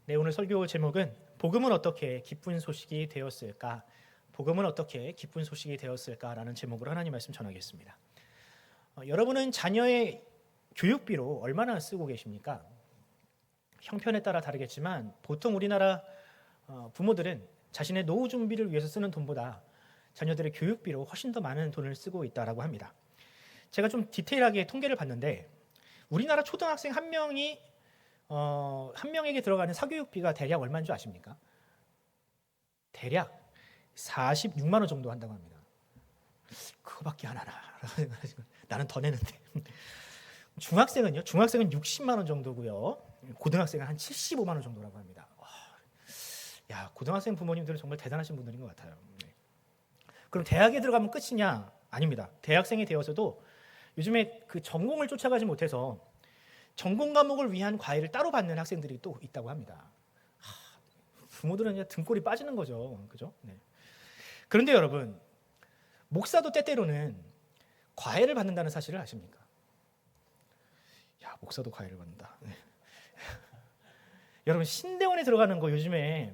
네, 오늘 설교 제목은 복음은 어떻게 기쁜 소식이 되었을까? 복음은 어떻게 기쁜 소식이 되었을까라는 제목으로 하나님 말씀 전하겠습니다. 여러분은 자녀의 교육비로 얼마나 쓰고 계십니까? 형편에 따라 다르겠지만 보통 우리나라 부모들은 자신의 노후 준비를 위해서 쓰는 돈보다 자녀들의 교육비로 훨씬 더 많은 돈을 쓰고 있다라고 합니다. 제가 좀 디테일하게 통계를 봤는데 우리나라 초등학생 한 명에게 들어가는 사교육비가 대략 얼마인 줄 아십니까? 대략 46만 원 정도 한다고 합니다. 그거밖에 안 하나? 나는 더 내는데. 중학생은요? 중학생은 60만 원 정도고요. 고등학생은 한 75만 원 정도라고 합니다. 야, 고등학생 부모님들은 정말 대단하신 분들인 것 같아요. 그럼 대학에 들어가면 끝이냐? 아닙니다. 대학생이 되어서도 요즘에 그 전공을 쫓아가지 못해서 전공 과목을 위한 과외를 따로 받는 학생들이 또 있다고 합니다. 부모들은 그냥 등골이 빠지는 거죠. 그죠? 네. 그런데 여러분, 목사도 때때로는 과외를 받는다는 사실을 아십니까? 야, 목사도 과외를 받는다. 네. 여러분, 신대원에 들어가는 거 요즘에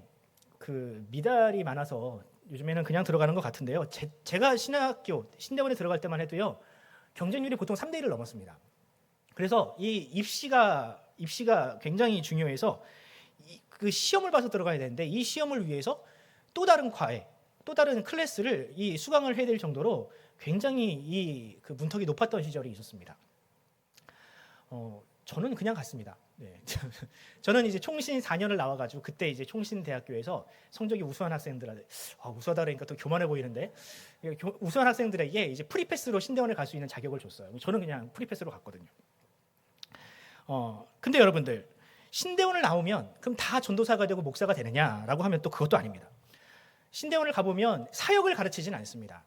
그 미달이 많아서 요즘에는 그냥 들어가는 것 같은데요. 제가 신학교 신대원에 들어갈 때만 해도요, 경쟁률이 보통 3대 1을 넘었습니다. 그래서 이 입시가 굉장히 중요해서 그 시험을 봐서 들어가야 되는데 이 시험을 위해서 또 다른 과외, 또 다른 클래스를 이 수강을 해야 될 정도로 굉장히 그 문턱이 높았던 시절이 있었습니다. 저는 그냥 갔습니다. 네. 저는 이제 총신 4년을 나와가지고 그때 이제 총신대학교에서 성적이 우수한 학생들한테 우수하다 그러니까 또 교만해 보이는데 우수한 학생들에게 이제 프리패스로 신대원에 갈 수 있는 자격을 줬어요. 저는 그냥 프리패스로 갔거든요. 근데 여러분들 신대원을 나오면 그럼 다 전도사가 되고 목사가 되느냐라고 하면 또 그것도 아닙니다. 신대원을 가보면 사역을 가르치지는 않습니다.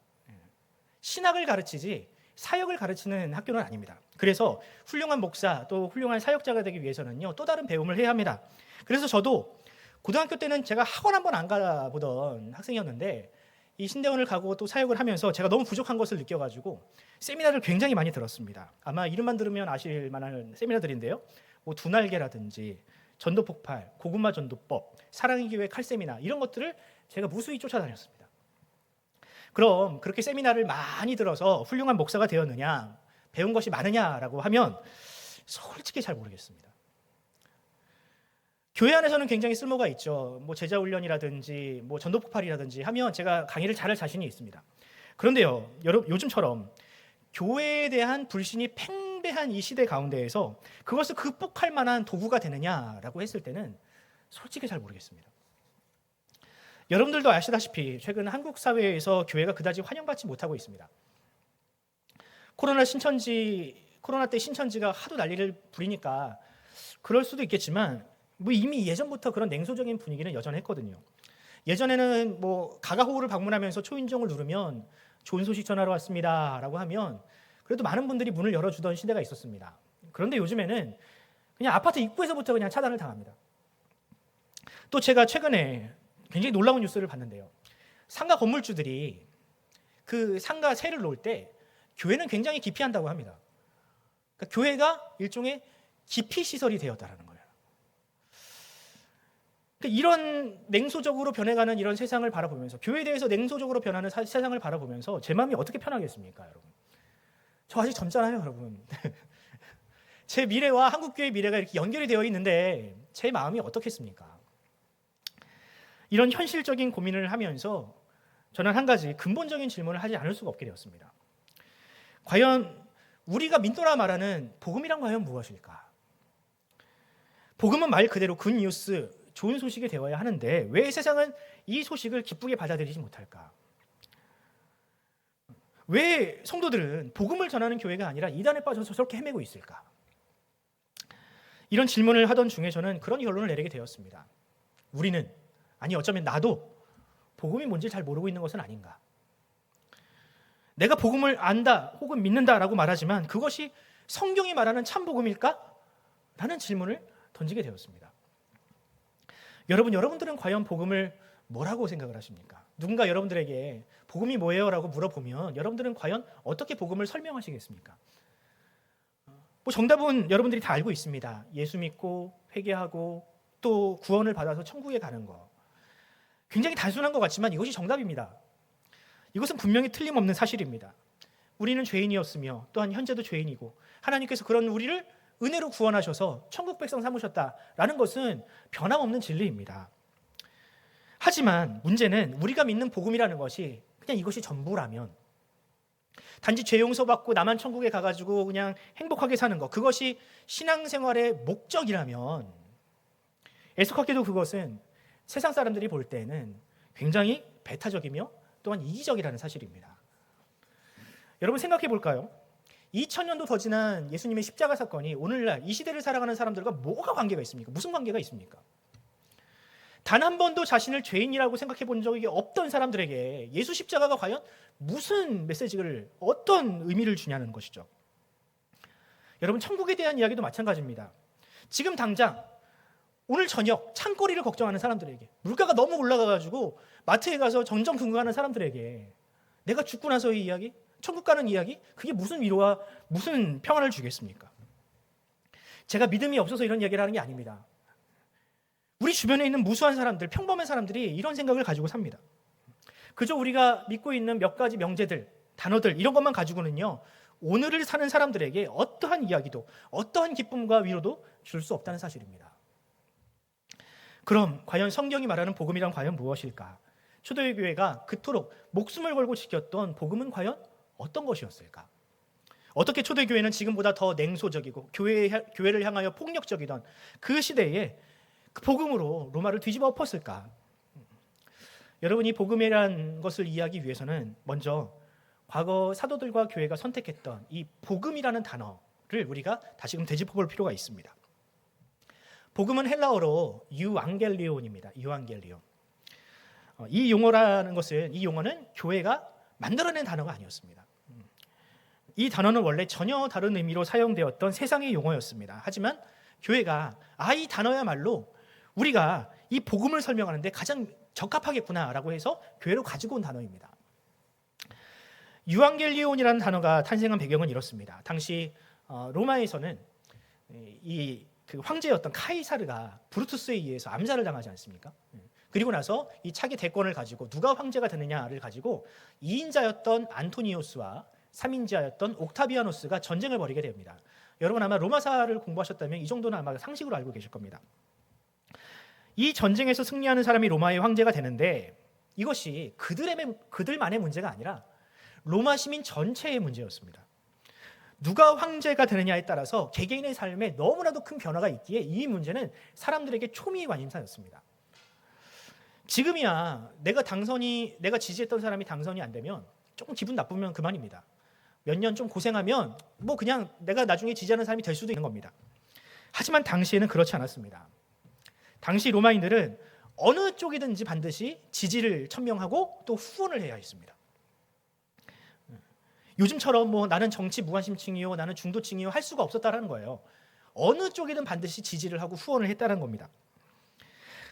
신학을 가르치지 사역을 가르치는 학교는 아닙니다. 그래서 훌륭한 목사 또 훌륭한 사역자가 되기 위해서는요 또 다른 배움을 해야 합니다. 그래서 저도 고등학교 때는 제가 학원 한번 안 가보던 학생이었는데 이 신대원을 가고 또 사역을 하면서 제가 너무 부족한 것을 느껴가지고 세미나를 굉장히 많이 들었습니다. 아마 이름만 들으면 아실 만한 세미나들인데요. 뭐 두날개라든지 전도폭발, 고구마 전도법, 사랑의 기회 칼세미나 이런 것들을 제가 무수히 쫓아다녔습니다. 그럼 그렇게 세미나를 많이 들어서 훌륭한 목사가 되었느냐, 배운 것이 많으냐라고 하면 솔직히 잘 모르겠습니다. 교회 안에서는 굉장히 쓸모가 있죠. 뭐 제자훈련이라든지 뭐 전도폭발이라든지 하면 제가 강의를 잘할 자신이 있습니다. 그런데요, 여러분 요즘처럼 교회에 대한 불신이 팽배한 이 시대 가운데에서 그것을 극복할 만한 도구가 되느냐라고 했을 때는 솔직히 잘 모르겠습니다. 여러분들도 아시다시피 최근 한국 사회에서 교회가 그다지 환영받지 못하고 있습니다. 코로나 때 신천지가 하도 난리를 부리니까 그럴 수도 있겠지만 뭐 이미 예전부터 그런 냉소적인 분위기는 여전했거든요. 예전에는 뭐 가가호우를 방문하면서 초인종을 누르면 좋은 소식 전하러 왔습니다라고 하면 그래도 많은 분들이 문을 열어주던 시대가 있었습니다. 그런데 요즘에는 그냥 아파트 입구에서부터 그냥 차단을 당합니다. 또 제가 최근에 굉장히 놀라운 뉴스를 봤는데요. 상가 건물주들이 그 상가 세를 놓을 때 교회는 굉장히 기피한다고 합니다. 그러니까 교회가 일종의 기피 시설이 되었다라는 거예요. 그러니까 이런 냉소적으로 변해가는 이런 세상을 바라보면서 교회에 대해서 냉소적으로 변하는 세상을 바라보면서 제 마음이 어떻게 편하겠습니까, 여러분? 저 아직 젊잖아요, 여러분. 제 미래와 한국교회의 미래가 이렇게 연결이 되어 있는데 제 마음이 어떻겠습니까? 이런 현실적인 고민을 하면서 저는 한 가지 근본적인 질문을 하지 않을 수가 없게 되었습니다. 과연 우리가 믿노라 말하는 복음이란 과연 무엇일까? 복음은 말 그대로 굿뉴스, 좋은 소식이 되어야 하는데 왜 세상은 이 소식을 기쁘게 받아들이지 못할까? 왜 성도들은 복음을 전하는 교회가 아니라 이단에 빠져서 저렇게 헤매고 있을까? 이런 질문을 하던 중에 저는 그런 결론을 내리게 되었습니다. 우리는, 아니 어쩌면 나도 복음이 뭔지 잘 모르고 있는 것은 아닌가? 내가 복음을 안다 혹은 믿는다라고 말하지만 그것이 성경이 말하는 참 복음일까? 라는 질문을 던지게 되었습니다. 여러분들은 과연 복음을 뭐라고 생각을 하십니까? 누군가 여러분들에게 복음이 뭐예요? 라고 물어보면 여러분들은 과연 어떻게 복음을 설명하시겠습니까? 뭐 정답은 여러분들이 다 알고 있습니다. 예수 믿고 회개하고 또 구원을 받아서 천국에 가는 거. 굉장히 단순한 것 같지만 이것이 정답입니다. 이것은 분명히 틀림없는 사실입니다. 우리는 죄인이었으며 또한 현재도 죄인이고 하나님께서 그런 우리를 은혜로 구원하셔서 천국 백성 삼으셨다라는 것은 변함없는 진리입니다. 하지만 문제는 우리가 믿는 복음이라는 것이 그냥 이것이 전부라면, 단지 죄 용서받고 나만 천국에 가가지고 그냥 행복하게 사는 것, 그것이 신앙생활의 목적이라면 애석하게도 그것은 세상 사람들이 볼 때는 굉장히 배타적이며 또한 이기적이라는 사실입니다. 여러분 생각해 볼까요? 2000년도 더 지난 예수님의 십자가 사건이 오늘날 이 시대를 살아가는 사람들과 뭐가 관계가 있습니까? 무슨 관계가 있습니까? 단 한 번도 자신을 죄인이라고 생각해 본 적이 없던 사람들에게 예수 십자가가 과연 무슨 메시지를, 어떤 의미를 주냐는 것이죠. 여러분, 천국에 대한 이야기도 마찬가지입니다. 지금 당장 오늘 저녁 창거리를 걱정하는 사람들에게, 물가가 너무 올라가가지고 마트에 가서 전전긍긍하는 사람들에게 내가 죽고 나서의 이야기, 천국 가는 이야기, 그게 무슨 위로와 무슨 평안을 주겠습니까? 제가 믿음이 없어서 이런 이야기를 하는 게 아닙니다. 우리 주변에 있는 무수한 사람들, 평범한 사람들이 이런 생각을 가지고 삽니다. 그저 우리가 믿고 있는 몇 가지 명제들, 단어들, 이런 것만 가지고는요, 오늘을 사는 사람들에게 어떠한 이야기도, 어떠한 기쁨과 위로도 줄 수 없다는 사실입니다. 그럼 과연 성경이 말하는 복음이란 과연 무엇일까? 초대교회 교회가 그토록 목숨을 걸고 지켰던 복음은 과연 어떤 것이었을까? 어떻게 초대교회는 지금보다 더 냉소적이고 교회를 향하여 폭력적이던 그 시대에 그 복음으로 로마를 뒤집어 엎었을까? 여러분이 복음이란 것을 이해하기 위해서는 먼저 과거 사도들과 교회가 선택했던 이 복음이라는 단어를 우리가 다시금 되짚어 볼 필요가 있습니다. 복음은 헬라어로 유앙겔리온입니다. 유앙겔리온. 이 용어는 교회가 만들어낸 단어가 아니었습니다. 이 단어는 원래 전혀 다른 의미로 사용되었던 세상의 용어였습니다. 하지만 교회가 이 단어야말로 우리가 이 복음을 설명하는데 가장 적합하겠구나라고 해서 교회로 가지고 온 단어입니다. 유앙겔리온이라는 단어가 탄생한 배경은 이렇습니다. 당시 로마에서는 그 황제였던 카이사르가 브루투스에 의해서 암살을 당하지 않습니까? 그리고 나서 이 차기 대권을 가지고 누가 황제가 되느냐를 가지고 2인자였던 안토니오스와 3인자였던 옥타비아노스가 전쟁을 벌이게 됩니다. 여러분 아마 로마사를 공부하셨다면 이 정도는 아마 상식으로 알고 계실 겁니다. 이 전쟁에서 승리하는 사람이 로마의 황제가 되는데 이것이 그들만의 문제가 아니라 로마 시민 전체의 문제였습니다. 누가 황제가 되느냐에 따라서 개개인의 삶에 너무나도 큰 변화가 있기에 이 문제는 사람들에게 초미의 관심사였습니다. 지금이야 내가 지지했던 사람이 당선이 안 되면 조금 기분 나쁘면 그만입니다. 몇 년 좀 고생하면 뭐 그냥 내가 나중에 지지하는 사람이 될 수도 있는 겁니다. 하지만 당시에는 그렇지 않았습니다. 당시 로마인들은 어느 쪽이든지 반드시 지지를 천명하고 또 후원을 해야 했습니다. 요즘처럼 뭐 나는 정치 무관심층이요, 나는 중도층이요 할 수가 없었다는 거예요. 어느 쪽이든 반드시 지지를 하고 후원을 했다는 겁니다.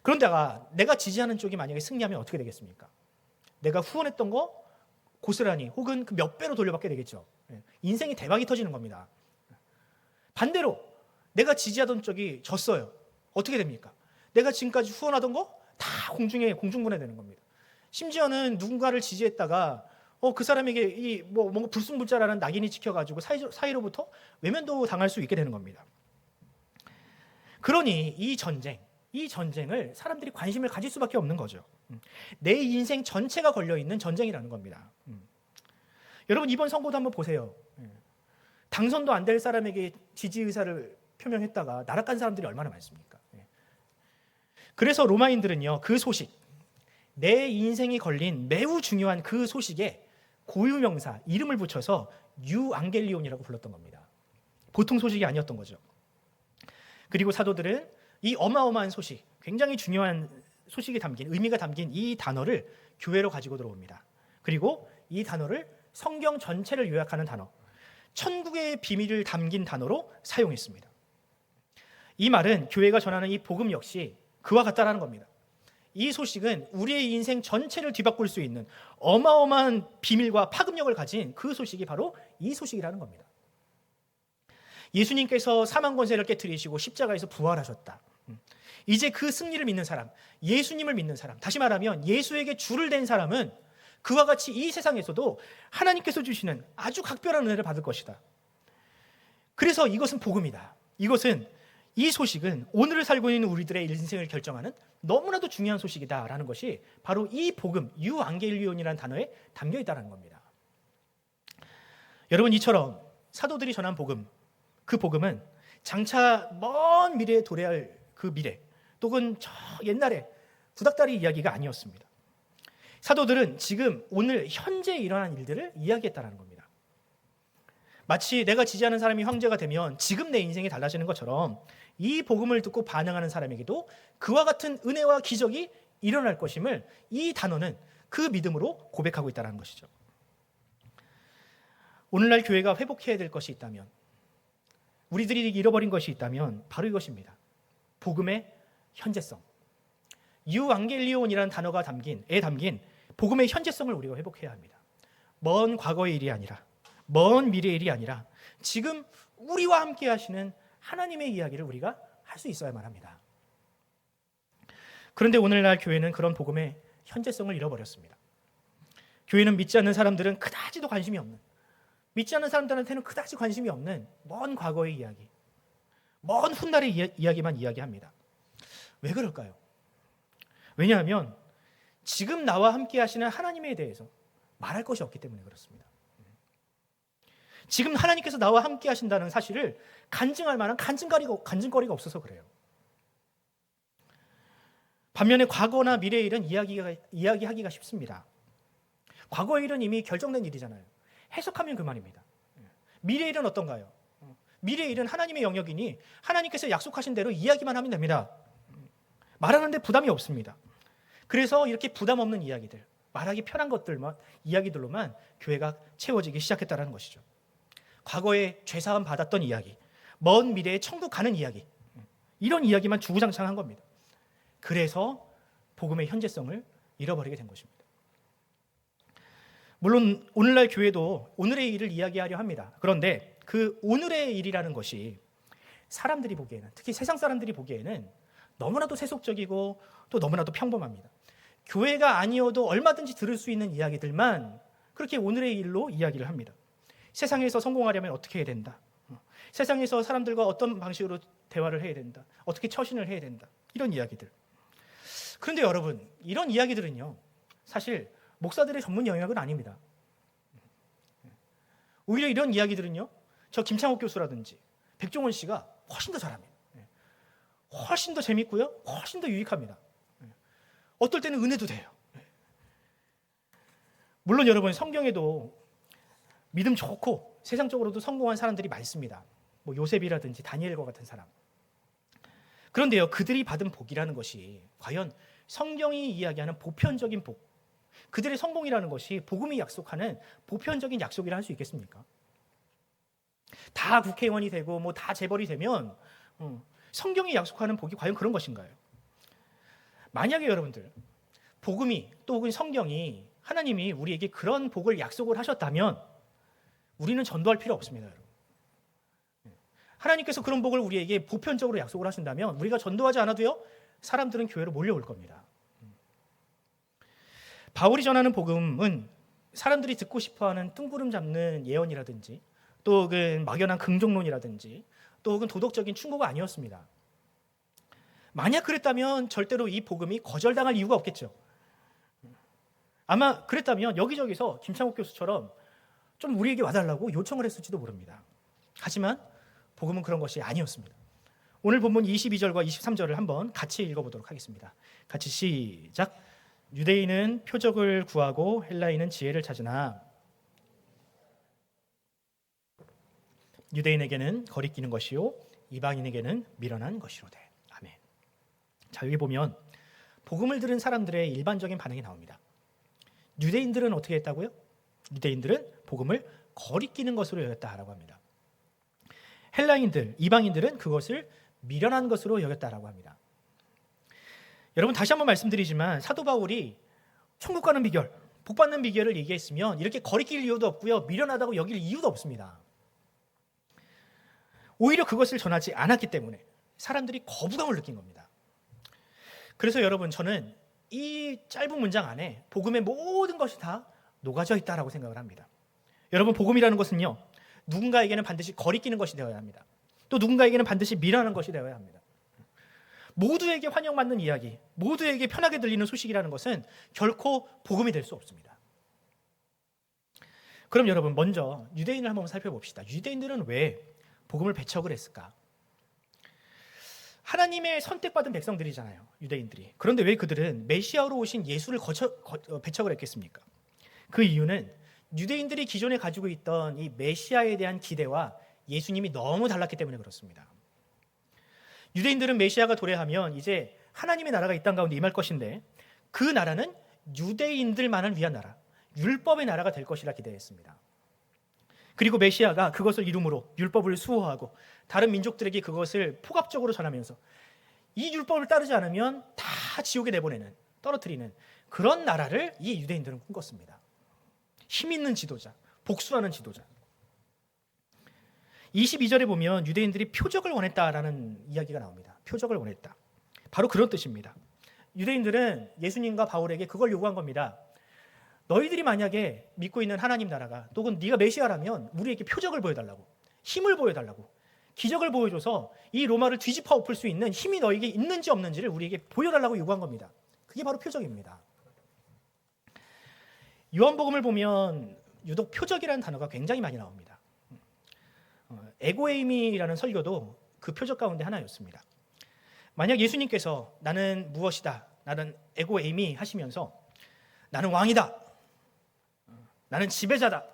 그런데가 내가 지지하는 쪽이 만약에 승리하면 어떻게 되겠습니까? 내가 후원했던 거 고스란히 혹은 그 몇 배로 돌려받게 되겠죠. 인생이 대박이 터지는 겁니다. 반대로 내가 지지하던 쪽이 졌어요. 어떻게 됩니까? 내가 지금까지 후원하던 거 다 공중분해되는 겁니다. 심지어는 누군가를 지지했다가 그 사람에게 뭔가 불순불자라는 낙인이 찍혀가지고 사이로부터 외면도 당할 수 있게 되는 겁니다. 그러니 이 전쟁을 사람들이 관심을 가질 수밖에 없는 거죠. 내 인생 전체가 걸려있는 전쟁이라는 겁니다. 여러분 이번 선거도 한번 보세요. 당선도 안 될 사람에게 지지 의사를 표명했다가 날아간 사람들이 얼마나 많습니까? 그래서 로마인들은요, 그 소식, 내 인생이 걸린 매우 중요한 그 소식에 고유명사, 이름을 붙여서 유앙겔리온이라고 불렀던 겁니다. 보통 소식이 아니었던 거죠. 그리고 사도들은 이 어마어마한 소식, 굉장히 중요한 소식이 담긴, 의미가 담긴 이 단어를 교회로 가지고 들어옵니다. 그리고 이 단어를 성경 전체를 요약하는 단어, 천국의 비밀을 담긴 단어로 사용했습니다. 이 말은 교회가 전하는 이 복음 역시 그와 같다라는 겁니다. 이 소식은 우리의 인생 전체를 뒤바꿀 수 있는 어마어마한 비밀과 파급력을 가진 그 소식이 바로 이 소식이라는 겁니다. 예수님께서 사망 권세를 깨뜨리시고 십자가에서 부활하셨다. 이제 그 승리를 믿는 사람, 예수님을 믿는 사람, 다시 말하면 예수에게 줄을 댄 사람은 그와 같이 이 세상에서도 하나님께서 주시는 아주 각별한 은혜를 받을 것이다. 그래서 이것은 복음이다. 이 소식은 오늘을 살고 있는 우리들의 인생을 결정하는 너무나도 중요한 소식이다라는 것이 바로 이 복음, 유앙겔리온이라는 단어에 담겨 있다는 겁니다. 여러분, 이처럼 사도들이 전한 복음, 그 복음은 장차 먼 미래에 도래할 그 미래, 또는 저 옛날에 구닥다리 이야기가 아니었습니다. 사도들은 지금 오늘 현재 일어난 일들을 이야기했다는 겁니다. 마치 내가 지지하는 사람이 황제가 되면 지금 내 인생이 달라지는 것처럼 이 복음을 듣고 반응하는 사람에게도 그와 같은 은혜와 기적이 일어날 것임을 이 단어는 그 믿음으로 고백하고 있다는 것이죠. 오늘날 교회가 회복해야 될 것이 있다면, 우리들이 잃어버린 것이 있다면 바로 이것입니다. 복음의 현재성. 유앙겔리온이라는 단어가 담긴 복음의 현재성을 우리가 회복해야 합니다. 먼 과거의 일이 아니라, 먼 미래의 일이 아니라 지금 우리와 함께 하시는 하나님의 이야기를 우리가 할 수 있어야만 합니다. 그런데 오늘날 교회는 그런 복음의 현재성을 잃어버렸습니다. 교회는 믿지 않는 사람들은 그다지도 관심이 없는, 믿지 않는 사람들한테는 그다지 관심이 없는 먼 과거의 이야기, 먼 훗날의 이야기만 이야기합니다. 왜 그럴까요? 왜냐하면 지금 나와 함께 하시는 하나님에 대해서 말할 것이 없기 때문에 그렇습니다. 지금 하나님께서 나와 함께 하신다는 사실을 간증할 만한 간증거리가 없어서 그래요. 반면에 과거나 미래의 일은 이야기하기가 쉽습니다. 과거의 일은 이미 결정된 일이잖아요. 해석하면 그만입니다. 미래의 일은 어떤가요? 미래의 일은 하나님의 영역이니 하나님께서 약속하신 대로 이야기만 하면 됩니다. 말하는데 부담이 없습니다. 그래서 이렇게 부담 없는 이야기들, 말하기 편한 이야기들로만 교회가 채워지기 시작했다는 것이죠. 과거에 죄사함 받았던 이야기, 먼 미래에 천국 가는 이야기, 이런 이야기만 주구장창한 겁니다. 그래서 복음의 현재성을 잃어버리게 된 것입니다. 물론 오늘날 교회도 오늘의 일을 이야기하려 합니다. 그런데 그 오늘의 일이라는 것이 사람들이 보기에는, 특히 세상 사람들이 보기에는 너무나도 세속적이고 또 너무나도 평범합니다. 교회가 아니어도 얼마든지 들을 수 있는 이야기들만 그렇게 오늘의 일로 이야기를 합니다. 세상에서 성공하려면 어떻게 해야 된다. 세상에서 사람들과 어떤 방식으로 대화를 해야 된다. 어떻게 처신을 해야 된다. 이런 이야기들. 그런데 여러분, 이런 이야기들은요, 사실 목사들의 전문 영역은 아닙니다. 오히려 이런 이야기들은요, 저 김창옥 교수라든지 백종원 씨가 훨씬 더 잘합니다. 훨씬 더 재밌고요, 훨씬 더 유익합니다. 어떨 때는 은혜도 돼요. 물론 여러분, 성경에도 믿음 좋고 세상적으로도 성공한 사람들이 많습니다. 뭐 요셉이라든지 다니엘과 같은 사람. 그런데요, 그들이 받은 복이라는 것이 과연 성경이 이야기하는 보편적인 복, 그들의 성공이라는 것이 복음이 약속하는 보편적인 약속이라 할 수 있겠습니까? 다 국회의원이 되고 뭐 다 재벌이 되면 성경이 약속하는 복이 과연 그런 것인가요? 만약에 여러분들 복음이 또 혹은 성경이 하나님이 우리에게 그런 복을 약속을 하셨다면 우리는 전도할 필요 없습니다, 여러분. 하나님께서 그런 복을 우리에게 보편적으로 약속을 하신다면 우리가 전도하지 않아도요, 사람들은 교회로 몰려올 겁니다. 바울이 전하는 복음은 사람들이 듣고 싶어하는 뜬구름 잡는 예언이라든지 또 혹은 막연한 긍정론이라든지 또 혹은 도덕적인 충고가 아니었습니다. 만약 그랬다면 절대로 이 복음이 거절당할 이유가 없겠죠. 아마 그랬다면 여기저기서 김창욱 교수처럼 좀 우리에게 와달라고 요청을 했을지도 모릅니다. 하지만 복음은 그런 것이 아니었습니다. 오늘 본문 22절과 23절을 한번 같이 읽어보도록 하겠습니다. 같이 시작. 유대인은 표적을 구하고 헬라인은 지혜를 찾으나 유대인에게는 거리끼는 것이요 이방인에게는 미련한 것이로되. 아멘. 자, 여기 보면 복음을 들은 사람들의 일반적인 반응이 나옵니다. 유대인들은 어떻게 했다고요? 유대인들은 복음을 거리끼는 것으로 여겼다라고 합니다. 헬라인들, 이방인들은 그것을 미련한 것으로 여겼다라고 합니다. 여러분, 다시 한번 말씀드리지만 사도 바울이 천국 가는 비결, 복 받는 비결을 얘기했으면 이렇게 거리낄 이유도 없고요, 미련하다고 여길 이유도 없습니다. 오히려 그것을 전하지 않았기 때문에, 사람들이 거부감을 느낀 겁니다. 그래서 여러분, 저는 이 짧은 문장 안에 복음의 모든 것이 다 녹아져 있다라고 생각을 합니다. 여러분, 복음이라는 것은요, 누군가에게는 반드시 거리끼는 것이 되어야 합니다. 또 누군가에게는 반드시 미련한 것이 되어야 합니다. 모두에게 환영받는 이야기, 모두에게 편하게 들리는 소식이라는 것은 결코 복음이 될 수 없습니다. 그럼 여러분, 먼저 유대인을 한번 살펴봅시다. 유대인들은 왜 복음을 배척을 했을까? 하나님의 선택받은 백성들이잖아요, 유대인들이. 그런데 왜 그들은 메시아로 오신 예수를 배척을 했겠습니까? 그 이유는 유대인들이 기존에 가지고 있던 이 메시아에 대한 기대와 예수님이 너무 달랐기 때문에 그렇습니다. 유대인들은 메시아가 도래하면 이제 하나님의 나라가 이 땅 가운데 임할 것인데, 그 나라는 유대인들만을 위한 나라, 율법의 나라가 될 것이라 기대했습니다. 그리고 메시아가 그것을 이름으로 율법을 수호하고 다른 민족들에게 그것을 포갑적으로 전하면서 이 율법을 따르지 않으면 다 지옥에 내보내는, 떨어뜨리는 그런 나라를 이 유대인들은 꿈꿨습니다. 힘 있는 지도자, 복수하는 지도자. 22절에 보면 유대인들이 표적을 원했다라는 이야기가 나옵니다. 표적을 원했다. 바로 그런 뜻입니다. 유대인들은 예수님과 바울에게 그걸 요구한 겁니다. 너희들이 만약에 믿고 있는 하나님 나라가, 또는 네가 메시아라면 우리에게 표적을 보여달라고, 힘을 보여달라고, 기적을 보여줘서 이 로마를 뒤집어 엎을 수 있는 힘이 너에게 있는지 없는지를 우리에게 보여달라고 요구한 겁니다. 그게 바로 표적입니다. 요한복음을 보면 유독 표적이라는 단어가 굉장히 많이 나옵니다. 에고에이미라는 설교도 그 표적 가운데 하나였습니다. 만약 예수님께서 나는 무엇이다, 나는 에고에이미 하시면서 나는 왕이다, 나는 지배자다,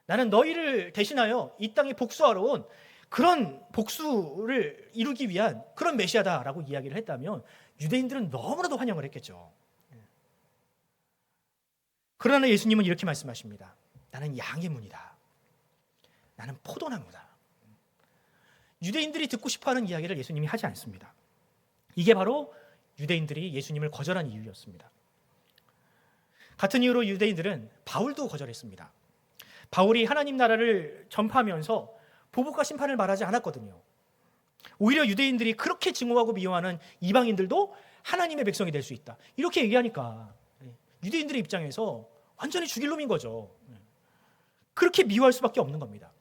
나는 너희를 대신하여 이 땅에 복수하러 온 그런 복수를 이루기 위한 그런 메시아다라고 이야기를 했다면 유대인들은 너무나도 환영을 했겠죠. 그러나 예수님은 이렇게 말씀하십니다. 나는 양의 문이다. 나는 포도나무다. 유대인들이 듣고 싶어하는 이야기를 예수님이 하지 않습니다. 이게 바로 유대인들이 예수님을 거절한 이유였습니다. 같은 이유로 유대인들은 바울도 거절했습니다. 바울이 하나님 나라를 전파하면서 보복과 심판을 말하지 않았거든요. 오히려 유대인들이 그렇게 증오하고 미워하는 이방인들도 하나님의 백성이 될 수 있다, 이렇게 얘기하니까 유대인들의 입장에서 완전히 죽일 놈인 거죠. 그렇게 미워할 수밖에 없는 겁니다.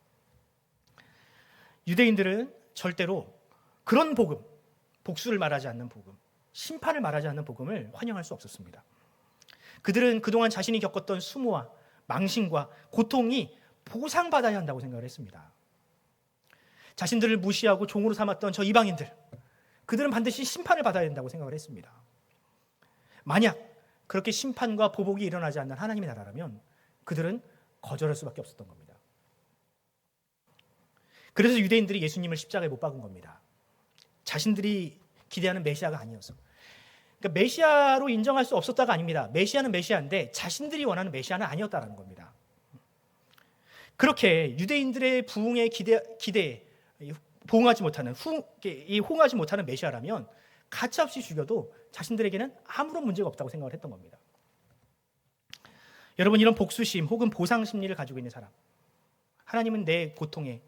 유대인들은 절대로 그런 복음, 복수를 말하지 않는 복음, 심판을 말하지 않는 복음을 환영할 수 없었습니다. 그들은 그동안 자신이 겪었던 수모와 망신과 고통이 보상받아야 한다고 생각을 했습니다. 자신들을 무시하고 종으로 삼았던 저 이방인들, 그들은 반드시 심판을 받아야 된다고 생각을 했습니다. 만약 그렇게 심판과 보복이 일어나지 않는 하나님의 나라라면 그들은 거절할 수밖에 없었던 겁니다. 그래서 유대인들이 예수님을 십자가에 못 박은 겁니다. 자신들이 기대하는 메시아가 아니어서. 그러니까 메시아로 인정할 수 없었다가 아닙니다. 메시아는 메시아인데 자신들이 원하는 메시아는 아니었다라는 겁니다. 그렇게 유대인들의 부흥의 기대에 호응하지 못하는 메시아라면 가차없이 죽여도 자신들에게는 아무런 문제가 없다고 생각을 했던 겁니다. 여러분, 이런 복수심 혹은 보상 심리를 가지고 있는 사람, 하나님은 내 고통에,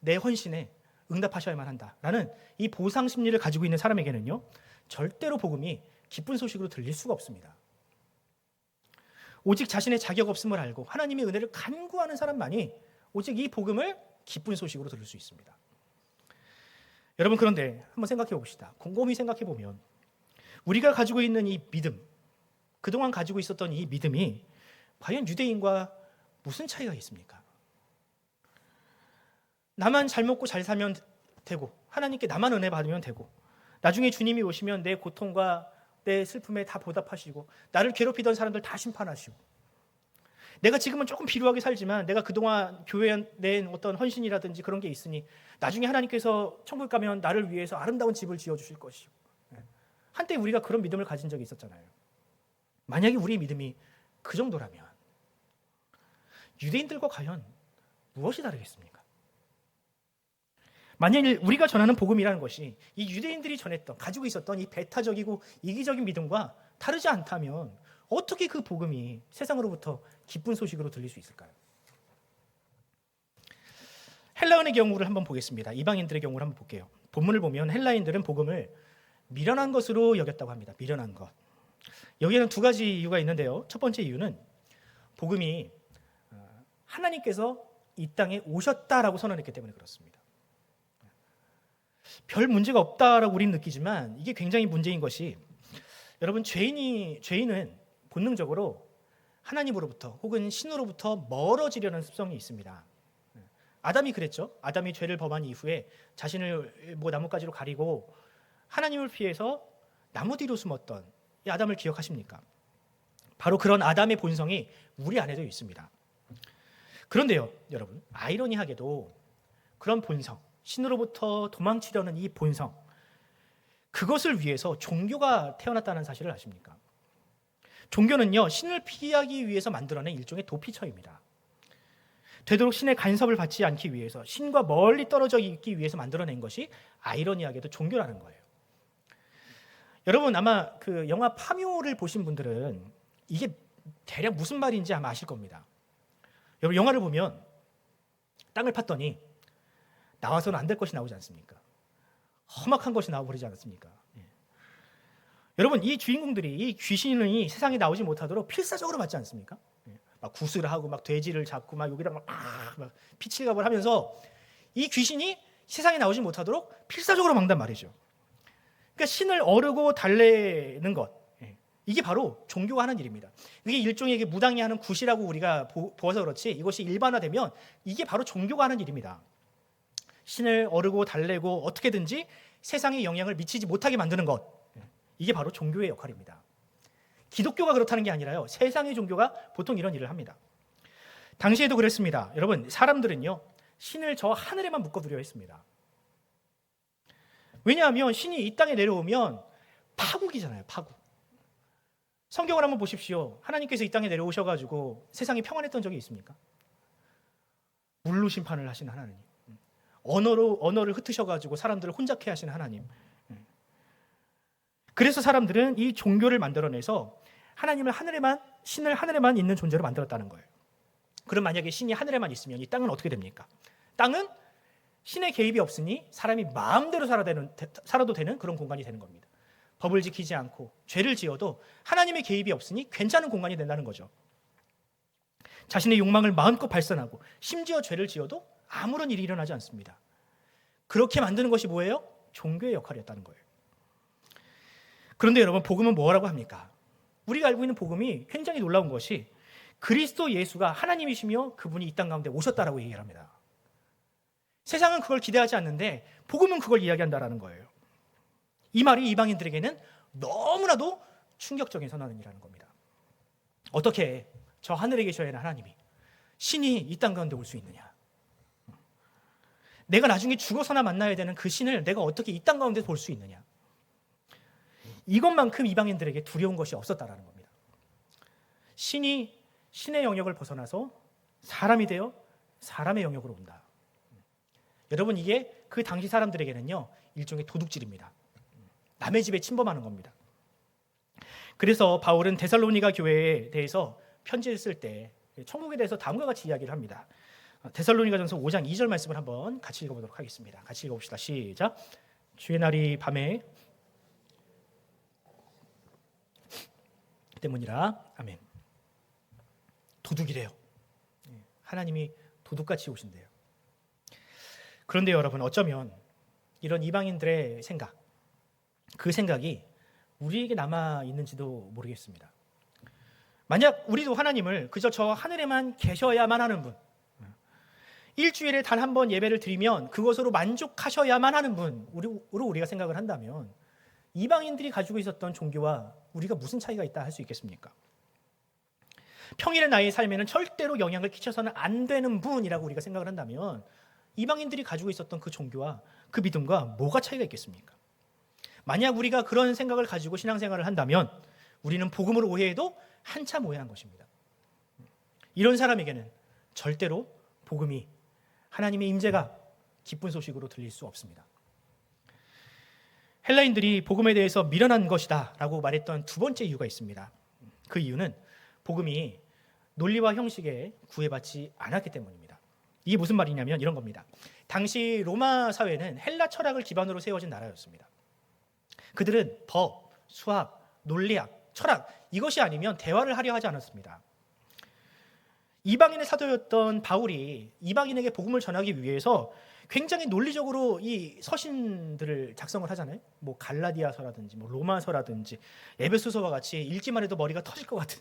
내 헌신에 응답하셔야만 한다라는 이 보상 심리를 가지고 있는 사람에게는요, 절대로 복음이 기쁜 소식으로 들릴 수가 없습니다. 오직 자신의 자격 없음을 알고 하나님의 은혜를 간구하는 사람만이 오직 이 복음을 기쁜 소식으로 들을 수 있습니다. 여러분, 그런데 한번 생각해 봅시다. 곰곰이 생각해 보면 우리가 가지고 있는 이 믿음, 그동안 가지고 있었던 이 믿음이 과연 유대인과 무슨 차이가 있습니까? 나만 잘 먹고 잘 살면 되고, 하나님께 나만 은혜 받으면 되고, 나중에 주님이 오시면 내 고통과 내 슬픔에 다 보답하시고, 나를 괴롭히던 사람들 다 심판하시고, 내가 지금은 조금 비루하게 살지만 내가 그동안 교회에 낸 어떤 헌신이라든지 그런 게 있으니 나중에 하나님께서 천국 가면 나를 위해서 아름다운 집을 지어주실 것이고, 한때 우리가 그런 믿음을 가진 적이 있었잖아요. 만약에 우리의 믿음이 그 정도라면 유대인들과 과연 무엇이 다르겠습니까? 만약 우리가 전하는 복음이라는 것이 이 유대인들이 전했던, 가지고 있었던 이 배타적이고 이기적인 믿음과 다르지 않다면 어떻게 그 복음이 세상으로부터 기쁜 소식으로 들릴 수 있을까요? 헬라인의 경우를 한번 보겠습니다. 이방인들의 경우를 한번 볼게요. 본문을 보면 헬라인들은 복음을 미련한 것으로 여겼다고 합니다. 미련한 것. 여기에는 두 가지 이유가 있는데요. 첫 번째 이유는 복음이 하나님께서 이 땅에 오셨다라고 선언했기 때문에 그렇습니다. 별 문제가 없다라고 우리는 느끼지만 이게 굉장히 문제인 것이, 여러분, 죄인은 본능적으로 하나님으로부터 혹은 신으로부터 멀어지려는 습성이 있습니다. 아담이 그랬죠. 아담이 죄를 범한 이후에 자신을 나뭇가지로 가리고 하나님을 피해서 나무 뒤로 숨었던 이 아담을 기억하십니까? 바로 그런 아담의 본성이 우리 안에도 있습니다. 그런데요, 여러분, 아이러니하게도 그런 본성, 신으로부터 도망치려는 이 본성, 그것을 위해서 종교가 태어났다는 사실을 아십니까? 종교는요, 신을 피하기 위해서 만들어낸 일종의 도피처입니다. 되도록 신의 간섭을 받지 않기 위해서, 신과 멀리 떨어져 있기 위해서 만들어낸 것이 아이러니하게도 종교라는 거예요. 여러분, 아마 그 영화 파묘를 보신 분들은 이게 대략 무슨 말인지 아마 아실 겁니다. 여러분, 영화를 보면 땅을 팠더니 나와서는 안 될 것이 나오지 않습니까? 험악한 것이 나와버리지 않았습니까? 여러분, 이 주인공들이, 이 귀신이 세상에 나오지 못하도록 필사적으로 맞지 않습니까? 막 구슬을 하고 막 돼지를 잡고 막 여기다가 막 피칠갑을 하면서 이 귀신이 세상에 나오지 못하도록 필사적으로 막단 말이죠. 그러니까 신을 어르고 달래는 것, 이게 바로 종교가 하는 일입니다. 이게 일종의 무당이 하는 굿이라고 우리가 보아서 그렇지, 이것이 일반화되면 이게 바로 종교가 하는 일입니다. 신을 어르고 달래고 어떻게든지 세상에 영향을 미치지 못하게 만드는 것, 이게 바로 종교의 역할입니다. 기독교가 그렇다는 게 아니라요, 세상의 종교가 보통 이런 일을 합니다. 당시에도 그랬습니다. 여러분, 사람들은요, 신을 저 하늘에만 묶어두려 했습니다. 왜냐하면 신이 이 땅에 내려오면 파국이잖아요, 파국. 성경을 한번 보십시오. 하나님께서 이 땅에 내려오셔가지고 세상이 평안했던 적이 있습니까? 물로 심판을 하신 하나님, 언어를 흩으셔가지고 사람들을 혼잡케 하신 하나님. 그래서 사람들은 이 종교를 만들어내서 신을 하늘에만 있는 존재로 만들었다는 거예요. 그럼 만약에 신이 하늘에만 있으면 이 땅은 어떻게 됩니까? 땅은 신의 개입이 없으니 사람이 마음대로 살아도 되는 그런 공간이 되는 겁니다. 법을 지키지 않고 죄를 지어도 하나님의 개입이 없으니 괜찮은 공간이 된다는 거죠. 자신의 욕망을 마음껏 발산하고 심지어 죄를 지어도 아무런 일이 일어나지 않습니다. 그렇게 만드는 것이 뭐예요? 종교의 역할이었다는 거예요. 그런데 여러분, 복음은 뭐라고 합니까? 우리가 알고 있는 복음이 굉장히 놀라운 것이 그리스도 예수가 하나님이시며 그분이 이 땅 가운데 오셨다라고 얘기를 합니다. 세상은 그걸 기대하지 않는데 복음은 그걸 이야기한다라는 거예요. 이 말이 이방인들에게는 너무나도 충격적인 선언이라는 겁니다. 어떻게 저 하늘에 계셔야 하는 하나님이, 신이 이 땅 가운데 올 수 있느냐? 내가 나중에 죽어서나 만나야 되는 그 신을 내가 어떻게 이 땅 가운데 볼 수 있느냐? 이것만큼 이방인들에게 두려운 것이 없었다라는 겁니다. 신이 신의 영역을 벗어나서 사람이 되어 사람의 영역으로 온다. 여러분, 이게 그 당시 사람들에게는요, 일종의 도둑질입니다. 남의 집에 침범하는 겁니다. 그래서 바울은 데살로니가 교회에 대해서 편지를 쓸 때 천국에 대해서 다음과 같이 이야기를 합니다. 데살로니가전서 5장 2절 말씀을 한번 같이 읽어보도록 하겠습니다. 같이 읽어봅시다. 시작. 주의 날이 밤에 때문이라. 아멘. 도둑이래요. 하나님이 도둑같이 오신대요. 그런데 여러분, 어쩌면 이런 이방인들의 생각, 그 생각이 우리에게 남아있는지도 모르겠습니다. 만약 우리도 하나님을 그저 저 하늘에만 계셔야만 하는 분, 일주일에 단 한 번 예배를 드리면 그것으로 만족하셔야만 하는 분으로 우리가 생각을 한다면 이방인들이 가지고 있었던 종교와 우리가 무슨 차이가 있다 할 수 있겠습니까? 평일의 나의 삶에는 절대로 영향을 끼쳐서는 안 되는 분이라고 우리가 생각을 한다면 이방인들이 가지고 있었던 그 종교와 그 믿음과 뭐가 차이가 있겠습니까? 만약 우리가 그런 생각을 가지고 신앙생활을 한다면 우리는 복음을 오해해도 한참 오해한 것입니다. 이런 사람에게는 절대로 복음이, 하나님의 임재가 기쁜 소식으로 들릴 수 없습니다. 헬라인들이 복음에 대해서 미련한 것이다 라고 말했던 두 번째 이유가 있습니다. 그 이유는 복음이 논리와 형식에 구애받지 않았기 때문입니다. 이게 무슨 말이냐면 이런 겁니다. 당시 로마 사회는 헬라 철학을 기반으로 세워진 나라였습니다. 그들은 법, 수학, 논리학, 철학 이것이 아니면 대화를 하려 하지 않았습니다. 이방인의 사도였던 바울이 이방인에게 복음을 전하기 위해서 굉장히 논리적으로 이 서신들을 작성을 하잖아요. 뭐 갈라디아서라든지 뭐 로마서라든지 에베소서와 같이 읽기만 해도 머리가 터질 것 같은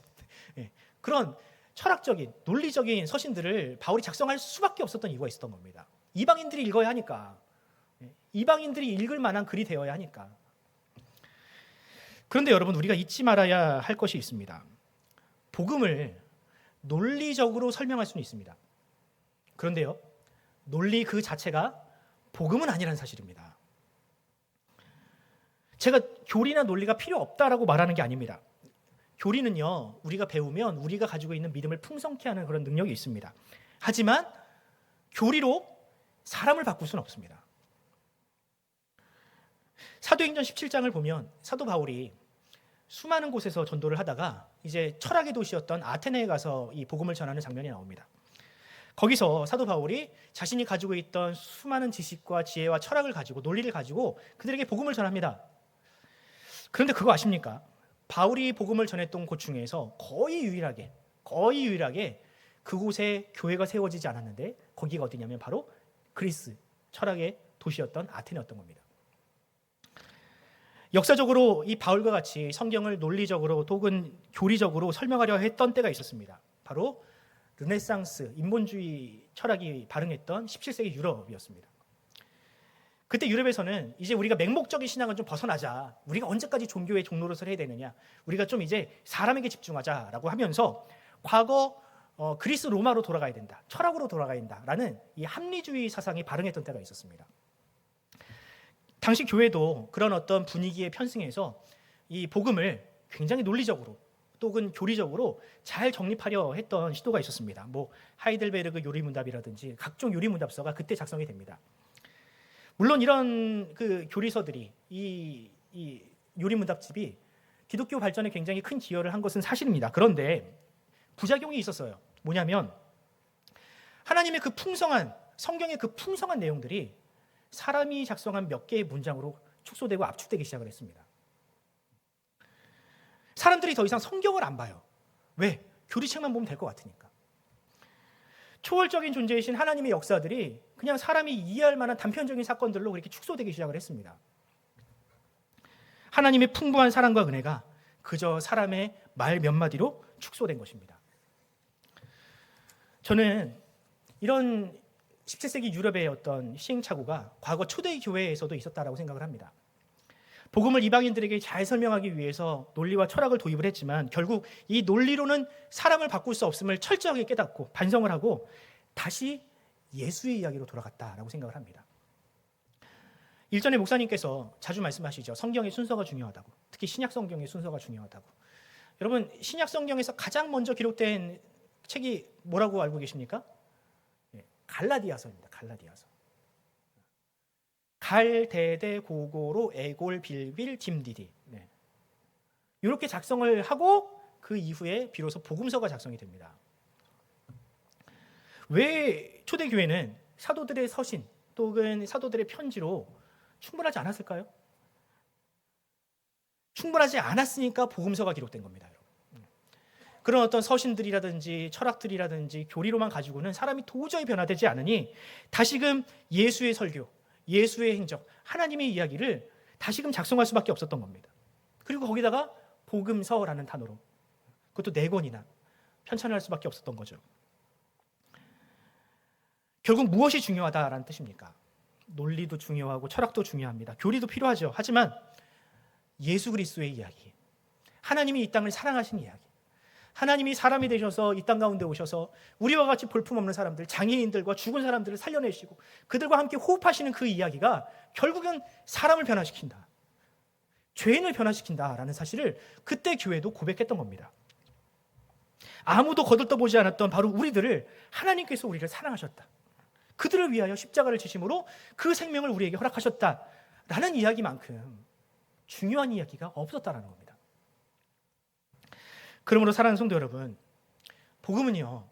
그런 철학적인 논리적인 서신들을 바울이 작성할 수밖에 없었던 이유가 있었던 겁니다. 이방인들이 읽어야 하니까. 이방인들이 읽을 만한 글이 되어야 하니까. 그런데 여러분, 우리가 잊지 말아야 할 것이 있습니다. 복음을 논리적으로 설명할 수는 있습니다. 그런데요, 논리 그 자체가 복음은 아니라는 사실입니다. 제가 교리나 논리가 필요 없다라고 말하는 게 아닙니다. 교리는요, 우리가 배우면 우리가 가지고 있는 믿음을 풍성케 하는 그런 능력이 있습니다. 하지만 교리로 사람을 바꿀 수는 없습니다. 사도행전 17장을 보면 사도 바울이 수많은 곳에서 전도를 하다가 이제 철학의 도시였던 아테네에 가서 이 복음을 전하는 장면이 나옵니다. 거기서 사도 바울이 자신이 가지고 있던 수많은 지식과 지혜와 철학을 가지고 논리를 가지고 그들에게 복음을 전합니다. 그런데 그거 아십니까? 바울이 복음을 전했던 곳 중에서 거의 유일하게 그곳에 교회가 세워지지 않았는데 거기가 어디냐면 바로 그리스 철학의 도시였던 아테네였던 겁니다. 역사적으로 이 바울과 같이 성경을 논리적으로 혹은 교리적으로 설명하려 했던 때가 있었습니다. 바로 르네상스 인본주의 철학이 발흥했던 17세기 유럽이었습니다. 그때 유럽에서는 이제 우리가 맹목적인 신앙을 좀 벗어나자, 우리가 언제까지 종교의 종노릇을 해야 되느냐, 우리가 좀 이제 사람에게 집중하자라고 하면서 과거 그리스 로마로 돌아가야 된다, 철학으로 돌아가야 된다라는 이 합리주의 사상이 발흥했던 때가 있었습니다. 당시 교회도 그런 어떤 분위기에 편승해서 이 복음을 굉장히 논리적으로 또는 교리적으로 잘 정립하려 했던 시도가 있었습니다. 뭐 하이델베르그 요리문답이라든지 각종 요리문답서가 그때 작성이 됩니다. 물론 이런 그 교리서들이 이 요리문답집이 기독교 발전에 굉장히 큰 기여를 한 것은 사실입니다. 그런데 부작용이 있었어요. 뭐냐면 하나님의 그 풍성한 성경의 그 풍성한 내용들이 사람이 작성한 몇 개의 문장으로 축소되고 압축되기 시작을 했습니다. 사람들이 더 이상 성경을 안 봐요. 왜? 교리책만 보면 될 것 같으니까. 초월적인 존재이신 하나님의 역사들이 그냥 사람이 이해할 만한 단편적인 사건들로 그렇게 축소되기 시작을 했습니다. 하나님의 풍부한 사랑과 은혜가 그저 사람의 말 몇 마디로 축소된 것입니다. 저는 이런 17세기 유럽의 어떤 시행착오가 과거 초대 교회에서도 있었다라고 생각을 합니다. 복음을 이방인들에게 잘 설명하기 위해서 논리와 철학을 도입을 했지만 결국 이 논리로는 사람을 바꿀 수 없음을 철저하게 깨닫고 반성을 하고 다시 예수의 이야기로 돌아갔다라고 생각을 합니다. 일전에 목사님께서 자주 말씀하시죠. 성경의 순서가 중요하다고. 특히 신약 성경의 순서가 중요하다고. 여러분, 신약 성경에서 가장 먼저 기록된 책이 뭐라고 알고 계십니까? 갈라디아서입니다. 갈라디아서. 갈, 대대, 고고로, 에골, 빌빌, 딤디디. 이렇게 작성을 하고 그 이후에 비로소 복음서가 작성이 됩니다. 왜 초대교회는 사도들의 서신 또는 사도들의 편지로 충분하지 않았을까요? 충분하지 않았으니까 복음서가 기록된 겁니다. 그런 어떤 서신들이라든지 철학들이라든지 교리로만 가지고는 사람이 도저히 변화되지 않으니 다시금 예수의 설교, 예수의 행적, 하나님의 이야기를 다시금 작성할 수밖에 없었던 겁니다. 그리고 거기다가 복음서라는 단어로 그것도 4권이나 편찬을 할 수밖에 없었던 거죠. 결국 무엇이 중요하다라는 뜻입니까? 논리도 중요하고 철학도 중요합니다. 교리도 필요하죠. 하지만 예수 그리스도의 이야기, 하나님이 이 땅을 사랑하신 이야기, 하나님이 사람이 되셔서 이 땅 가운데 오셔서 우리와 같이 볼품없는 사람들, 장애인들과 죽은 사람들을 살려내시고 그들과 함께 호흡하시는 그 이야기가 결국은 사람을 변화시킨다, 죄인을 변화시킨다라는 사실을 그때 교회도 고백했던 겁니다. 아무도 거들떠보지 않았던 바로 우리들을 하나님께서 우리를 사랑하셨다, 그들을 위하여 십자가를 지심으로 그 생명을 우리에게 허락하셨다라는 이야기만큼 중요한 이야기가 없었다라는 겁니다. 그러므로 사랑하는 성도 여러분, 복음은요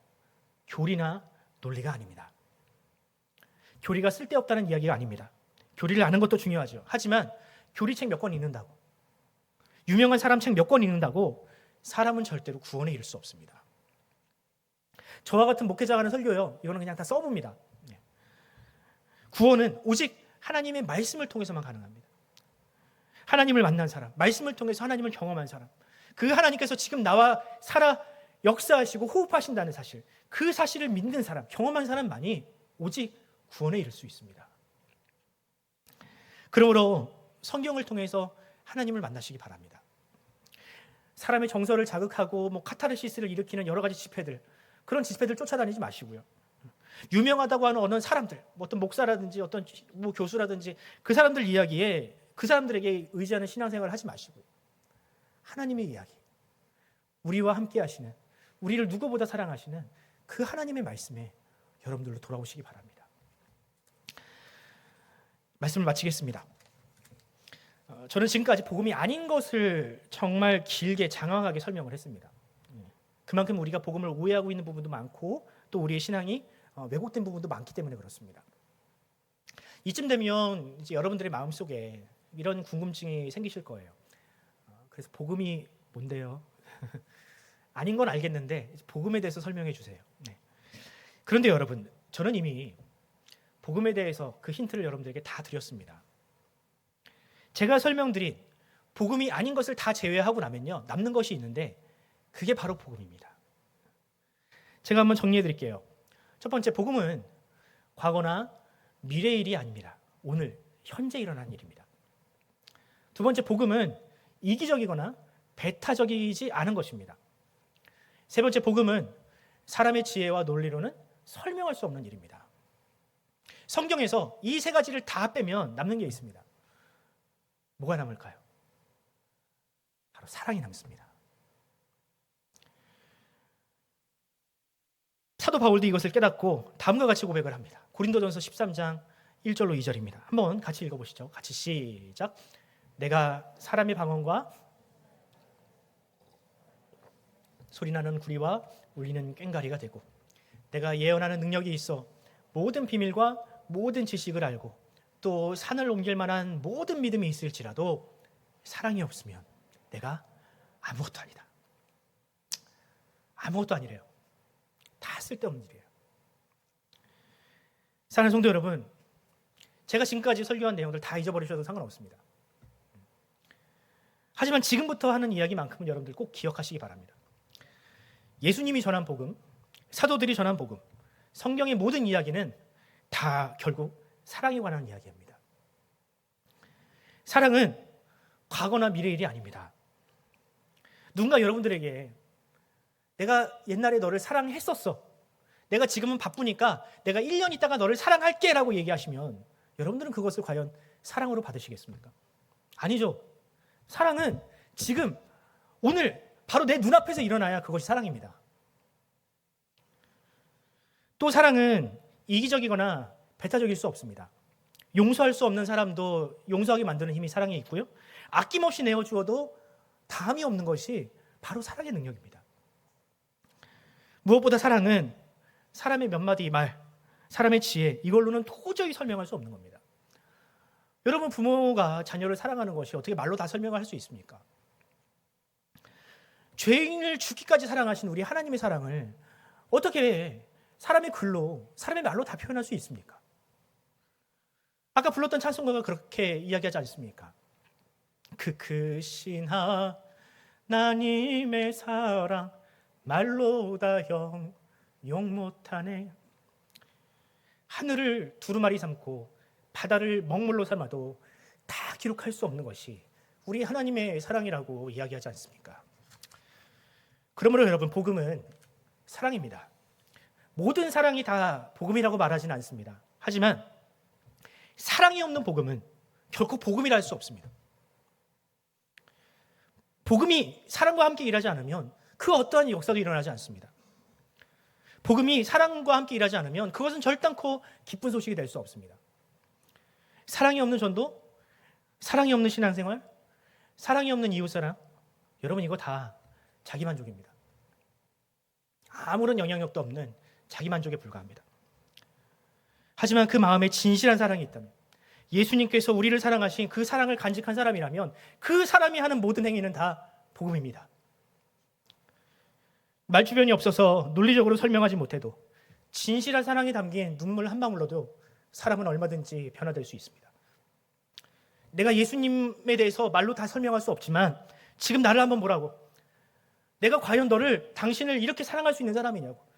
교리나 논리가 아닙니다. 교리가 쓸데없다는 이야기가 아닙니다. 교리를 아는 것도 중요하죠. 하지만 교리책 몇 권 읽는다고, 유명한 사람 책 몇 권 읽는다고 사람은 절대로 구원에 이를 수 없습니다. 저와 같은 목회자가 하는 설교요, 이거는 그냥 다 써봅니다. 구원은 오직 하나님의 말씀을 통해서만 가능합니다. 하나님을 만난 사람, 말씀을 통해서 하나님을 경험한 사람, 그 하나님께서 지금 나와 살아 역사하시고 호흡하신다는 사실, 그 사실을 믿는 사람, 경험한 사람만이 오직 구원에 이를 수 있습니다. 그러므로 성경을 통해서 하나님을 만나시기 바랍니다. 사람의 정서를 자극하고 카타르시스를 일으키는 여러 가지 집회들, 그런 집회들 쫓아다니지 마시고요. 유명하다고 하는 어느 사람들, 어떤 목사라든지 어떤 교수라든지 그 사람들 이야기에, 그 사람들에게 의지하는 신앙생활을 하지 마시고요. 하나님의 이야기, 우리와 함께 하시는, 우리를 누구보다 사랑하시는 그 하나님의 말씀에 여러분들로 돌아오시기 바랍니다. 말씀을 마치겠습니다. 저는 지금까지 복음이 아닌 것을 정말 길게 장황하게 설명을 했습니다. 그만큼 우리가 복음을 오해하고 있는 부분도 많고 또 우리의 신앙이 왜곡된 부분도 많기 때문에 그렇습니다. 이쯤 되면 이제 여러분들의 마음속에 이런 궁금증이 생기실 거예요. 그래서 복음이 뭔데요? 아닌 건 알겠는데 복음에 대해서 설명해 주세요. 그런데 여러분, 저는 이미 복음에 대해서 그 힌트를 여러분들에게 다 드렸습니다. 제가 설명드린 복음이 아닌 것을 다 제외하고 나면요, 남는 것이 있는데 그게 바로 복음입니다. 제가 한번 정리해 드릴게요. 첫 번째, 복음은 과거나 미래의 일이 아닙니다. 오늘, 현재 일어난 일입니다. 두 번째, 복음은 이기적이거나 배타적이지 않은 것입니다. 세 번째, 복음은 사람의 지혜와 논리로는 설명할 수 없는 일입니다. 성경에서 이 세 가지를 다 빼면 남는 게 있습니다. 뭐가 남을까요? 바로 사랑이 남습니다. 사도 바울도 이것을 깨닫고 다음과 같이 고백을 합니다. 고린도전서 13장 1절로 2절입니다. 한번 같이 읽어보시죠. 같이 시작. 내가 사람의 방언과 소리나는 구리와 울리는 꽹과리가 되고 내가 예언하는 능력이 있어 모든 비밀과 모든 지식을 알고 또 산을 옮길 만한 모든 믿음이 있을지라도 사랑이 없으면 내가 아무것도 아니다. 아무것도 아니래요. 다 쓸데없는 일이에요. 사랑하는 성도 여러분, 제가 지금까지 설교한 내용들 다 잊어버리셔도 상관없습니다. 하지만 지금부터 하는 이야기만큼은 여러분들 꼭 기억하시기 바랍니다. 예수님이 전한 복음, 사도들이 전한 복음, 성경의 모든 이야기는 다 결국 사랑에 관한 이야기입니다. 사랑은 과거나 미래의 일이 아닙니다. 누군가 여러분들에게 내가 옛날에 너를 사랑했었어, 내가 지금은 바쁘니까 내가 1년 있다가 너를 사랑할게 라고 얘기하시면 여러분들은 그것을 과연 사랑으로 받으시겠습니까? 아니죠. 사랑은 지금, 오늘 바로 내 눈앞에서 일어나야 그것이 사랑입니다. 또 사랑은 이기적이거나 배타적일 수 없습니다. 용서할 수 없는 사람도 용서하게 만드는 힘이 사랑에 있고요, 아낌없이 내어주어도 다함이 없는 것이 바로 사랑의 능력입니다. 무엇보다 사랑은 사람의 몇 마디 말, 사람의 지혜, 이걸로는 도저히 설명할 수 없는 겁니다. 여러분, 부모가 자녀를 사랑하는 것이 어떻게 말로 다 설명할 수 있습니까? 죄인을 죽기까지 사랑하신 우리 하나님의 사랑을 어떻게 사람의 글로, 사람의 말로 다 표현할 수 있습니까? 아까 불렀던 찬송가가 그렇게 이야기하지 않습니까? 그 크신 하나님의 사랑 말로 다 형용 못하네. 하늘을 두루마리 삼고 바다를 먹물로 삼아도 다 기록할 수 없는 것이 우리 하나님의 사랑이라고 이야기하지 않습니까? 그러므로 여러분, 복음은 사랑입니다. 모든 사랑이 다 복음이라고 말하지는 않습니다. 하지만 사랑이 없는 복음은 결코 복음이라 할 수 없습니다. 복음이 사랑과 함께 일하지 않으면 그 어떠한 역사도 일어나지 않습니다. 복음이 사랑과 함께 일하지 않으면 그것은 절단코 기쁜 소식이 될 수 없습니다. 사랑이 없는 전도, 사랑이 없는 신앙생활, 사랑이 없는 이웃사랑, 여러분 이거 다 자기만족입니다. 아무런 영향력도 없는 자기만족에 불과합니다. 하지만 그 마음에 진실한 사랑이 있다면, 예수님께서 우리를 사랑하신 그 사랑을 간직한 사람이라면 그 사람이 하는 모든 행위는 다 복음입니다. 말주변이 없어서 논리적으로 설명하지 못해도 진실한 사랑이 담긴 눈물 한 방울로도 사람은 얼마든지 변화될 수 있습니다. 내가 예수님에 대해서 말로 다 설명할 수 없지만 지금 나를 한번 보라고. 내가 과연 당신을 이렇게 사랑할 수 있는 사람이냐고.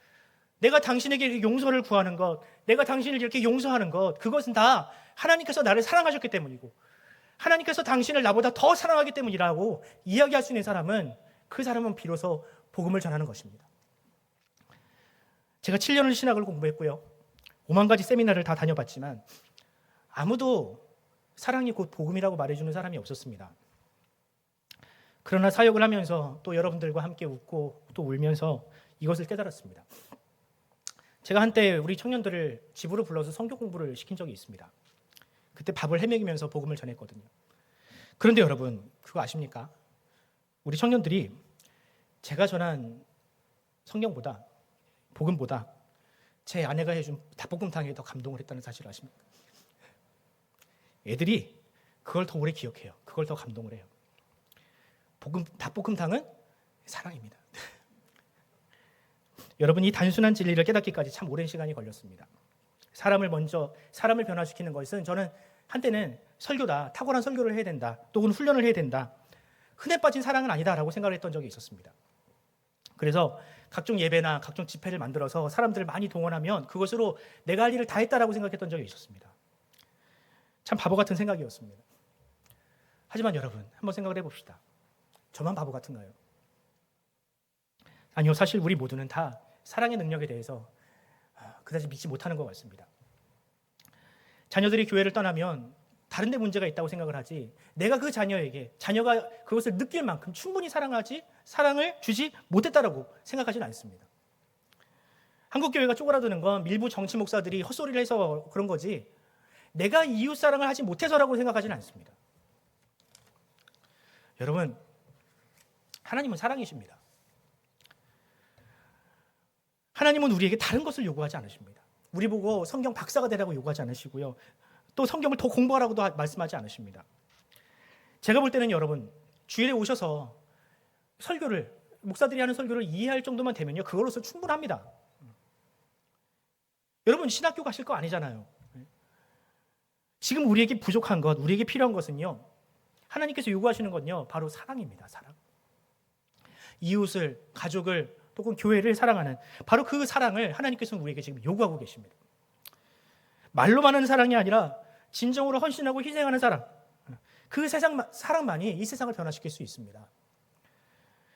내가 당신에게 이렇게 용서를 구하는 것, 내가 당신을 이렇게 용서하는 것, 그것은 다 하나님께서 나를 사랑하셨기 때문이고 하나님께서 당신을 나보다 더 사랑하기 때문이라고 이야기할 수 있는 사람은, 그 사람은 비로소 복음을 전하는 것입니다. 제가 7년을 신학을 공부했고요, 5만 가지 세미나를 다 다녀봤지만 아무도 사랑이 곧 복음이라고 말해주는 사람이 없었습니다. 그러나 사역을 하면서 또 여러분들과 함께 웃고 또 울면서 이것을 깨달았습니다. 제가 한때 우리 청년들을 집으로 불러서 성경 공부를 시킨 적이 있습니다. 그때 밥을 헤매기면서 복음을 전했거든요. 그런데 여러분, 그거 아십니까? 우리 청년들이 제가 전한 성경보다, 복음보다 제 아내가 해준 닭볶음탕에 더 감동을 했다는 사실을 아십니까? 애들이 그걸 더 오래 기억해요. 그걸 더 감동을 해요. 닭볶음탕은 사랑입니다. 여러분, 이 단순한 진리를 깨닫기까지 참 오랜 시간이 걸렸습니다. 사람을 변화시키는 것은, 저는 한때는 설교다, 탁월한 설교를 해야 된다, 또는 훈련을 해야 된다, 흔해 빠진 사랑은 아니다라고 생각을 했던 적이 있었습니다. 그래서 각종 예배나 각종 집회를 만들어서 사람들을 많이 동원하면 그것으로 내가 할 일을 다 했다라고 생각했던 적이 있었습니다. 참 바보 같은 생각이었습니다. 하지만 여러분, 한번 생각을 해봅시다. 저만 바보 같은가요? 아니요, 사실 우리 모두는 다 사랑의 능력에 대해서 그다지 믿지 못하는 것 같습니다. 자녀들이 교회를 떠나면 다른 데 문제가 있다고 생각을 하지, 내가 그 자녀가 그것을 느낄 만큼 충분히 사랑을 주지 못했다라고 생각하지는 않습니다. 한국 교회가 쪼그라드는 건 일부 정치 목사들이 헛소리를 해서 그런 거지, 내가 이웃 사랑을 하지 못해서라고 생각하지는 않습니다. 여러분, 하나님은 사랑이십니다. 하나님은 우리에게 다른 것을 요구하지 않으십니다. 우리 보고 성경 박사가 되라고 요구하지 않으시고요, 또 성경을 더 공부하라고도 말씀하지 않으십니다. 제가 볼 때는 여러분, 주일에 오셔서 목사들이 하는 설교를 이해할 정도만 되면요, 그걸로서 충분합니다. 여러분, 신학교 가실 거 아니잖아요. 지금 우리에게 부족한 것, 우리에게 필요한 것은요, 하나님께서 요구하시는 건요, 바로 사랑입니다. 사랑. 이웃을, 가족을, 또는 교회를 사랑하는 바로 그 사랑을 하나님께서는 우리에게 지금 요구하고 계십니다. 말로만 하는 사랑이 아니라 진정으로 헌신하고 희생하는 사랑, 그 사랑만이 이 세상을 변화시킬 수 있습니다.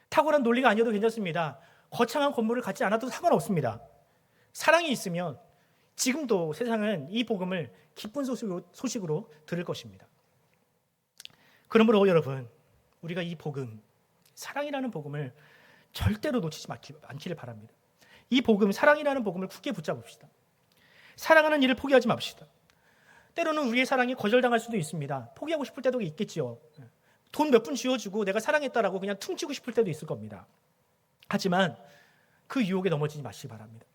탁월한 논리가 아니어도 괜찮습니다. 거창한 건물을 갖지 않아도 상관없습니다. 사랑이 있으면 지금도 세상은 이 복음을 기쁜 소식으로 들을 것입니다. 그러므로 여러분, 우리가 이 복음, 사랑이라는 복음을 절대로 놓치지 않기를 바랍니다. 이 복음, 사랑이라는 복음을 굳게 붙잡읍시다. 사랑하는 일을 포기하지 맙시다. 때로는 우리의 사랑이 거절당할 수도 있습니다. 포기하고 싶을 때도 있겠지요. 돈 몇 푼 쥐어주고 내가 사랑했다라고 그냥 퉁치고 싶을 때도 있을 겁니다. 하지만 그 유혹에 넘어지지 마시기 바랍니다.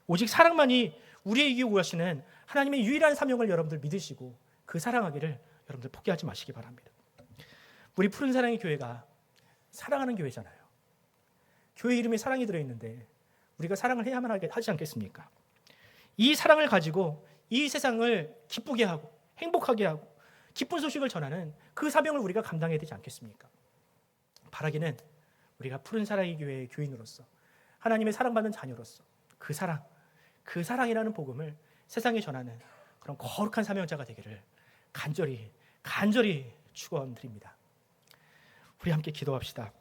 오직 사랑만이 우리에게 요구하시는 하나님의 유일한 사명을 여러분들 믿으시고 그 사랑하기를 여러분들 포기하지 마시기 바랍니다. 우리 푸른 사랑의 교회가 사랑하는 교회잖아요. 교회 이름에 사랑이 들어있는데 우리가 사랑을 해야만 하지 않겠습니까? 이 사랑을 가지고 이 세상을 기쁘게 하고 행복하게 하고 기쁜 소식을 전하는 그 사명을 우리가 감당해야 되지 않겠습니까? 바라기는 우리가 푸른 사랑의 교회의 교인으로서, 하나님의 사랑받는 자녀로서 그 사랑이라는 복음을 세상에 전하는 그런 거룩한 사명자가 되기를 간절히 축원드립니다. 우리 함께 기도합시다.